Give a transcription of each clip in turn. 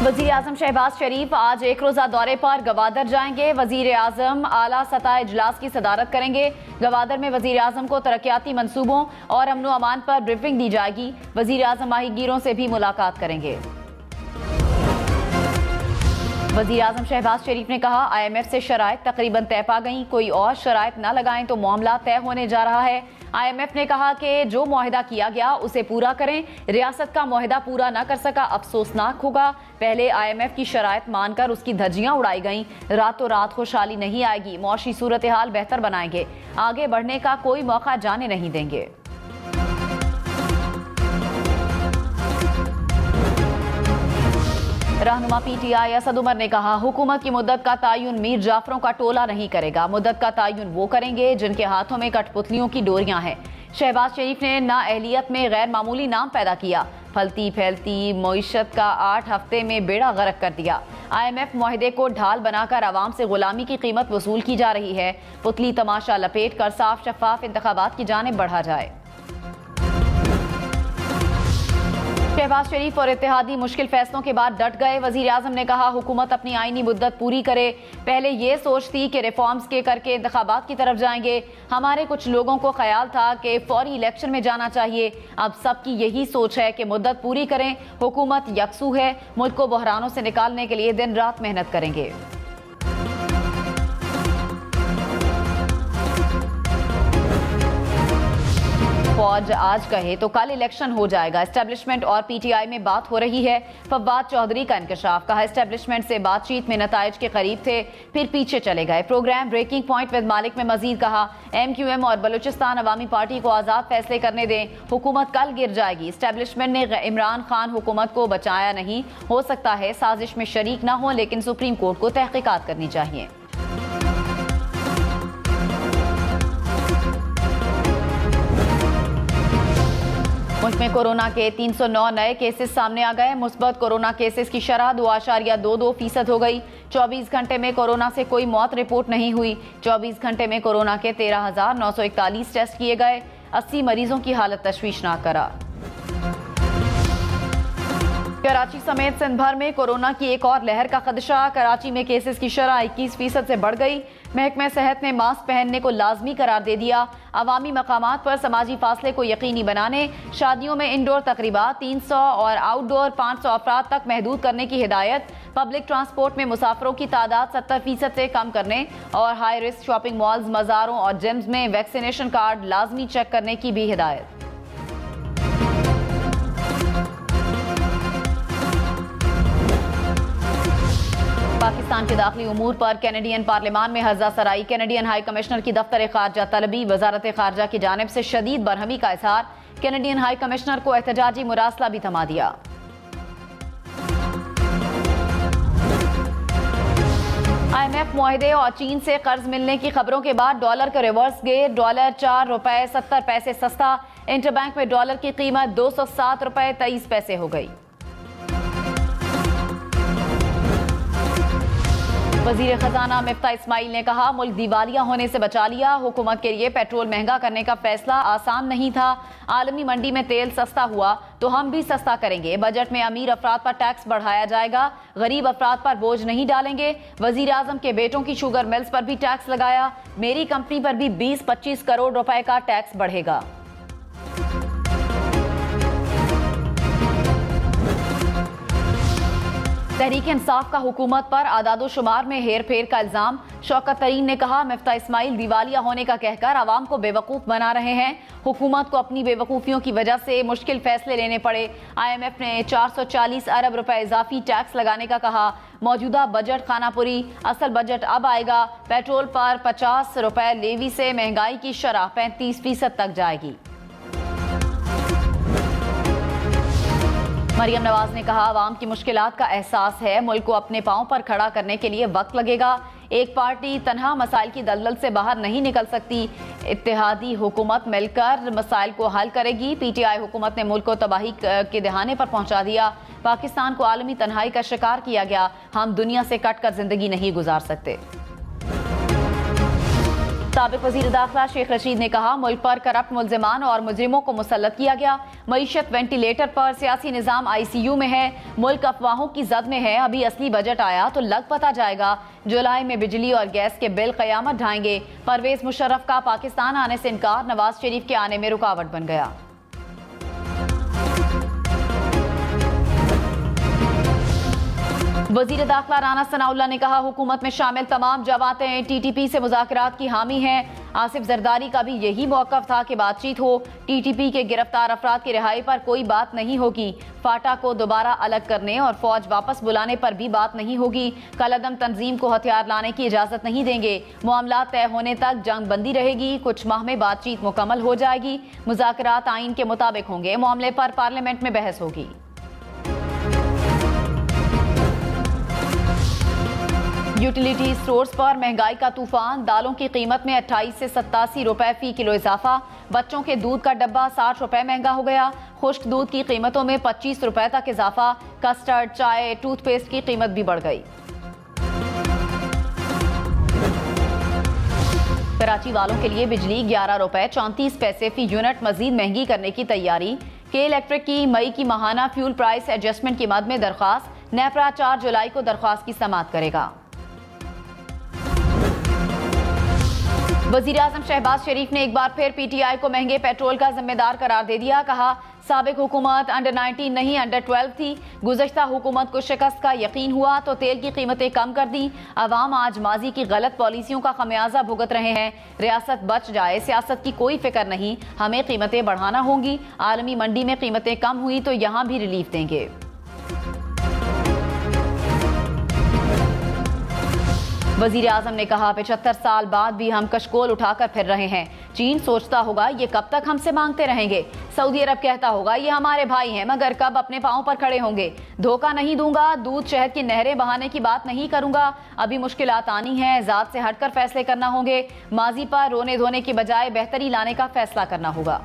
वज़ीर आज़म शहबाज शरीफ आज एक रोज़ा दौरे पर गवादर जाएंगे। वज़ीर आज़म आला सतह इजलास की सदारत करेंगे। गवादर में वज़ीर आज़म को तरक्याती मंसूबों और अमन व अमान पर ब्रीफिंग दी जाएगी। वज़ीर आज़म माहीगीरों से भी मुलाकात करेंगे। वज़ीर आज़म शहबाज शरीफ ने कहा, IMF से शराइत तकरीबन तय पा गई, कोई और शराइत न लगाएं तो मामला तय होने जा रहा है। IMF ने कहा कि जो मुआहिदा किया गया उसे पूरा करें। रियासत का मुआहिदा पूरा न कर सका, अफसोसनाक होगा। पहले IMF की शराइत मानकर उसकी धज्जियां उड़ाई गईं। रातों रात खुशहाली नहीं आएगी। मुआशी सूरत हाल बेहतर बनाएंगे। आगे बढ़ने का कोई मौका जाने नहीं देंगे। रहनुमा PTI असद उमर ने कहा, हुकूमत की मुद्दत का तयन मीर जाफरों का टोला नहीं करेगा। मुद्दत का तयन वो करेंगे जिनके हाथों में कठपुतलियों की डोरियां हैं। शहबाज शरीफ ने नाअहलियत में गैर मामूली नाम पैदा किया। फलती फैलती मईशत का 8 हफ्ते में बेड़ा गर्क कर दिया। IMF मुआहिदे को ढाल बनाकर आवाम से गुलामी की कीमत वसूल की जा रही है। पुतली तमाशा लपेट कर साफ शफाफ इंतखाबात की जानिब बढ़ा जाए। शहबाज शरीफ और इत्तेहादी मुश्किल फैसलों के बाद डट गए। वजीर आजम ने कहा, हुकूमत अपनी आईनी मुद्दत पूरी करे। पहले ये सोचती कि रिफॉर्म्स के करके इंतखाबात की तरफ जाएंगे। हमारे कुछ लोगों को ख्याल था कि फौरी इलेक्शन में जाना चाहिए। अब सबकी यही सोच है कि मुद्दत पूरी करें। हुकूमत यकसू है। मुल्क को बहरानों से निकालने के लिए दिन रात मेहनत करेंगे। फौज आज कहे तो कल इलेक्शन हो जाएगा। एस्टेब्लिशमेंट और PTI में बात हो रही है। फवाद चौधरी का इंकशाफ। कहा, एस्टेब्लिशमेंट से बातचीत में नताइज के करीब थे, फिर पीछे चले गए। प्रोग्राम ब्रेकिंग पॉइंट विद मालिक में मजीद कहा, MQM और बलूचिस्तान अवामी पार्टी को आज़ाद फैसले करने दें। हुकूमत कल गिर जाएगी। एस्टेब्लिशमेंट ने इमरान खान हुकूमत को बचाया नहीं। हो सकता है साजिश में शरीक ना हो, लेकिन सुप्रीम कोर्ट को तहकीकात करनी चाहिए। मुल्क में कोरोना के 309 नए केसेस सामने आ गए। मुस्बत कोरोना केसेस की शरह 2.22% हो गई। 24 घंटे में कोरोना से कोई मौत रिपोर्ट नहीं हुई। 24 घंटे में कोरोना के 13,941 टेस्ट किए गए। 80 मरीजों की हालत तशवीशनाक करार। कराची समेत सिंध भर में कोरोना की एक और लहर का खदशा। कराची में केसेस की शरह 21% से बढ़ गई। महकमा सेहत ने मास्क पहनने को लाजमी करार दे दिया। अवामी मकामात पर समाजी फासले को यकीनी बनाने, शादियों में इंडोर तकरीबात 300 और आउटडोर 500 अफराद तक महदूद करने की हिदायत। पब्लिक ट्रांसपोर्ट में मुसाफरों की तादाद 70% से कम करने और हाई रिस्क शॉपिंग मॉल्स, मज़ारों और जिम्स में वैक्सीनेशन कार्ड लाजमी चेक करने की भी हिदायत। पाकिस्तान के दाखिली उमूर पर कैनेडियन पार्लियामान में हज़ा सराई। कैनेडियन हाई कमिश्नर की दफ्तर खारजा तलबी। वजारत खारजा की जानिब से शदीद बरहमी का इजहार। कैनेडियन हाई कमिश्नर को एहतजाजी मुरासला भी थमा दिया। IMF मुआहिदे और चीन से कर्ज मिलने की खबरों के बाद डॉलर का रिवर्स गेयर। डॉलर 4 रुपए 70 पैसे सस्ता। इंटरबैंक में डॉलर की कीमत 207 रुपए 23 पैसे हो गई। वजीर खजाना मिफ्ता इस्माइल ने कहा, मुल्क दिवालिया होने से बचा लिया। हुकूमत के लिए पेट्रोल महंगा करने का फैसला आसान नहीं था। आलमी मंडी में तेल सस्ता हुआ तो हम भी सस्ता करेंगे। बजट में अमीर अफराद पर टैक्स बढ़ाया जाएगा, गरीब अफराद पर बोझ नहीं डालेंगे। वजीर आजम के बेटों की शुगर मिल्स पर भी टैक्स लगाया। मेरी कंपनी पर भी 20-25 करोड़ रुपए का टैक्स बढ़ेगा। तहरीक इंसाफ का हुकूमत पर आदादो शुमार में हेर फेर का इल्जाम। शौकत तरीन ने कहा, मिफ्ता इस्माइल दिवालिया होने का कहकर आवाम को बेवकूफ बना रहे हैं। हुकूमत को अपनी बेवकूफियों की वजह से मुश्किल फैसले लेने पड़े। IMF ने 440 अरब रुपए इजाफी टैक्स लगाने का कहा। मौजूदा बजट खानापुरी, असल बजट अब आएगा। पेट्रोल पर 50 रुपए लेवी से महंगाई की शरह 35% तक जाएगी। मरियम नवाज ने कहा, आवाम की मुश्किलात का एहसास है। मुल्क को अपने पांव पर खड़ा करने के लिए वक्त लगेगा। एक पार्टी तन्हा मसाइल की दलदल से बाहर नहीं निकल सकती। इत्तेहादी हुकूमत मिलकर मसाइल को हल करेगी। PTI हुकूमत ने मुल्क को तबाही के दहाने पर पहुंचा दिया। पाकिस्तान को आलमी तन्हाई का शिकार किया गया। हम दुनिया से कट कर जिंदगी नहीं गुजार सकते। साबिक वज़ीर दाखिला शेख रशीद ने कहा, मुल्क पर करप्ट मुल्ज़िमान और मुजरिमों को मुसल्लत किया गया। मईशत वेंटिलेटर पर, सियासी निज़ाम ICU में है, मुल्क अफवाहों की जद में है। अभी असली बजट आया तो लग पता जाएगा। जुलाई में बिजली और गैस के बिल क़यामत ढाएंगे। परवेज़ मुशर्रफ का पाकिस्तान आने से इनकार नवाज शरीफ के आने में रुकावट बन गया। वज़ीर दाखिला राना सनाउल्लाह ने कहा, हुकूमत में शामिल तमाम जमातें TTP से मुज़ाकरात की हामी हैं। आसिफ जरदारी का भी यही मौक़िफ़ था कि बातचीत हो। TTP के गिरफ्तार अफराद की रिहाई पर कोई बात नहीं होगी। फाटा को दोबारा अलग करने और फौज वापस बुलाने पर भी बात नहीं होगी। कलअदम तंजीम को हथियार लाने की इजाज़त नहीं देंगे। मामला तय होने तक जंग बंदी रहेगी। कुछ माह में बातचीत मुकम्मल हो जाएगी। मुज़ाकरात आइन के मुताबिक होंगे। मामले पर पार्लियामेंट में बहस होगी। यूटिलिटी स्टोर्स पर महंगाई का तूफान। दालों की कीमत में 28 से 87 रुपए फी किलो इजाफा। बच्चों के दूध का डब्बा 60 रुपए महंगा हो गया। खुश्क दूध की कीमतों में 25 रुपए तक इजाफा। कस्टर्ड, चाय, टूथपेस्ट की कीमत भी बढ़ गई। कराची वालों के लिए बिजली 11 रुपए 34 पैसे फी यूनिट मजीद महंगी करने की तैयारी। के इलेक्ट्रिक की मई की माहाना फ्यूल प्राइस एडजस्टमेंट की मद में दरख्वास्त। नेपरा 4 जुलाई को दरख्वास्त की समाअत करेगा। वज़ीर आज़म शहबाज शरीफ ने एक बार फिर PTI को महंगे पेट्रोल का जिम्मेदार करार दे दिया। कहा, साबिक हुकूमत अंडर 19 नहीं अंडर 12 थी। गुज़श्ता हुकूमत को शिकस्त का यकीन हुआ तो तेल की कीमतें कम कर दी। अवाम आज माजी की गलत पॉलिसियों का खमियाजा भुगत रहे हैं। रियासत बच जाए, सियासत की कोई फिक्र नहीं, हमें कीमतें बढ़ाना होंगी। आलमी मंडी में कीमतें कम हुई तो यहाँ भी रिलीफ देंगे। वज़ीर आज़म ने कहा, 75 साल बाद भी हम कशकोल उठाकर फिर रहे हैं। चीन सोचता होगा ये कब तक हमसे मांगते रहेंगे। सऊदी अरब कहता होगा ये हमारे भाई हैं, मगर कब अपने पांव पर खड़े होंगे। धोखा नहीं दूंगा, दूध शहद की नहरें बहाने की बात नहीं करूंगा। अभी मुश्किलात आनी हैं, ज़ात से हटकर फैसले करना होंगे। माजी पर रोने धोने की बजाय बेहतरी लाने का फैसला करना होगा।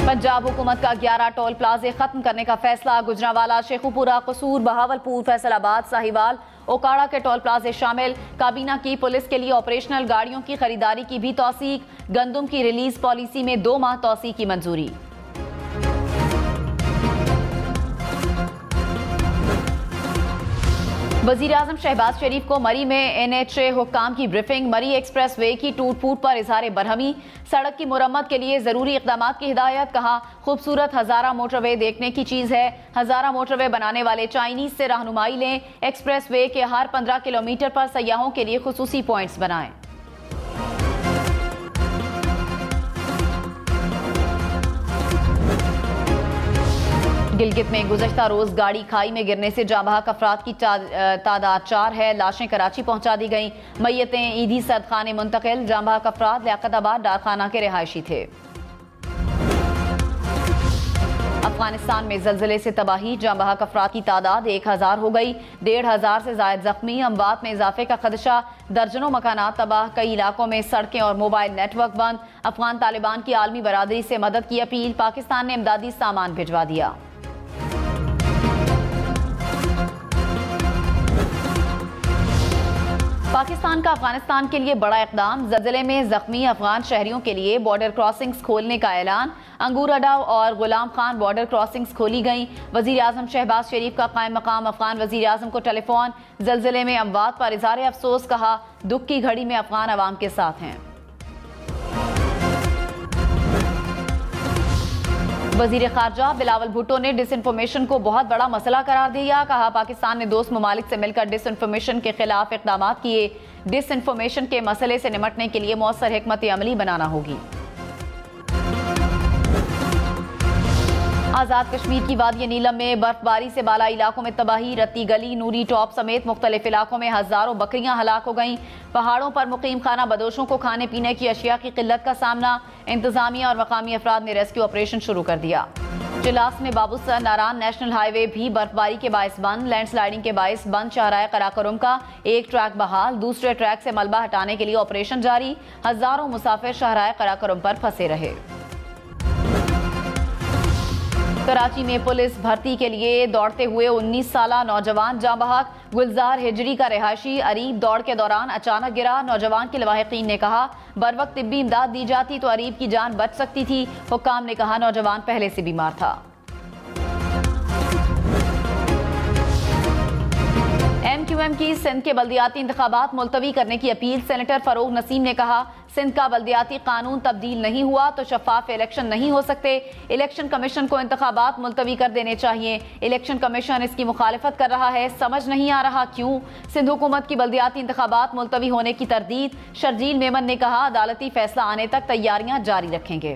पंजाब हुकूमत का 11 टोल प्लाजे खत्म करने का फैसला। गुजरांवाला, शेखुपुरा, कसूर, बहावलपुर, फैसलाबाद, साहिवाल, ओकाड़ा के टोल प्लाजे शामिल। काबीना की पुलिस के लिए ऑपरेशनल गाड़ियों की खरीदारी की भी तौसीक। गंदुम की रिलीज पॉलिसी में 2 माह तौसीक की मंजूरी। वज़ीर आज़म शहबाज शरीफ को मरी में NHA हुक्काम की ब्रीफिंग। मरी एक्सप्रेस वे की टूट फूट पर इजहार बरहमी। सड़क की मुरम्मत के लिए जरूरी इक़दाम की हिदायत। कहा, खूबसूरत हज़ारा मोटरवे देखने की चीज़ है। हज़ारा मोटरवे बनाने वाले चाइनीज से रहनुमाई लें। एक्सप्रेस वे के हर 15 किलोमीटर पर सयाहों के लिए खुसूसी पॉइंट्स बनाएं। गिलगित में गुज़श्ता रोज गाड़ी खाई में गिरने से जाँ बहक अफराद की तादाद 4 है। लाशें कराची पहुंचा दी गईं। मैयतें ईदी सदखाने मुंतकिल। जाँ बहक अफराद लियाकताबाद डारखाना के रिहायशी थे। अफगानिस्तान में ज़लज़ले से तबाही। जाँ बहक अफराद की तादाद 1000 हो गई। 1500 से ज़ायद जख्मी। अमवात में इजाफे का खदशा। दर्जनों मकानात तबाह। कई इलाकों में सड़कें और मोबाइल नेटवर्क बंद। अफगान तालिबान की आलमी बरादरी से मदद की अपील। पाकिस्तान ने इमदादी सामान भिजवा दिया। पाकिस्तान का अफगानिस्तान के लिए बड़ा इक़दाम। ज़लज़ले में ज़ख्मी अफगान शहरियों के लिए बॉर्डर क्रॉसिंग्स खोलने का ऐलान। अंगूर अड्डा और गुलाम खान बॉर्डर क्रॉसिंग्स खोली गईं। वज़ीर आज़म शहबाज शरीफ का कायम मकाम अफगान वज़ीर आज़म को टेलीफोन। ज़लज़ले में अमवात पर इज़हार अफसोस। कहा, दुख की घड़ी में अफगान अवाम के साथ हैं। वज़ीर ख़ारजा बिलावल भुट्टो ने डिसइंफॉर्मेशन को बहुत बड़ा मसला करार दिया। कहा, पाकिस्तान ने दोस्त ममालिक से मिलकर डिसइंफॉर्मेशन के खिलाफ इक़दाम किए। डिसइंफॉर्मेशन के मसले से निपटने के लिए मौसर हिकमत अमली बनाना होगी। आज़ाद कश्मीर की वादी नीलम में बर्फबारी से बाला इलाकों में तबाही। रत्ती गली, नूरी टॉप समेत मुख्तलिफ इलाकों में हजारों बकरियां हलाक हो गईं। पहाड़ों पर मुकीम खाना बदोशों को खाने पीने की अशिया की किल्लत का सामना। इंतजामिया और मकामी अफराद ने रेस्क्यू ऑपरेशन शुरू कर दिया। चिलास में बाबूसर नारान नेशनल हाईवे भी बर्फबारी के बायस बंद। लैंडस्लाइडिंग के बायस बंद शाहराह कराकोरम का एक ट्रैक बहाल। दूसरे ट्रैक से मलबा हटाने के लिए ऑपरेशन जारी। हजारों मुसाफिर शाहराह कराकोरम पर फंसे रहे। کراچی میں پولیس بھرتی کے لیے دوڑتے ہوئے 19 سالہ نوجوان جاں بحق گلزار ہجری کا رہائشی اریب دوڑ کے دوران اچانک گرا۔ نوجوان کے لواحقین نے کہا بروقت طبی امداد دی جاتی تو اریب کی جان بچ سکتی تھی۔ حکام نے کہا نوجوان پہلے سے بیمار تھا۔ ایم کیو ایم کی سندھ کے بلدیاتی انتخابات ملتوی کرنے کی اپیل۔ سینیٹر فروغ نسیم نے کہا سندھ کا بلدیاتی قانون تبدیل نہیں ہوا تو شفاف الیکشن نہیں ہو سکتے۔ الیکشن کمیشن کو انتخابات ملتوی کر دینے چاہیے۔ الیکشن کمیشن اس کی مخالفت کر رہا ہے، سمجھ نہیں آ رہا کیوں۔ سندھ حکومت کی بلدیاتی انتخابات ملتوی ہونے کی تردید۔ شرجیل میمن نے کہا عدالتی فیصلہ آنے تک تیاریاں جاری رکھیں گے۔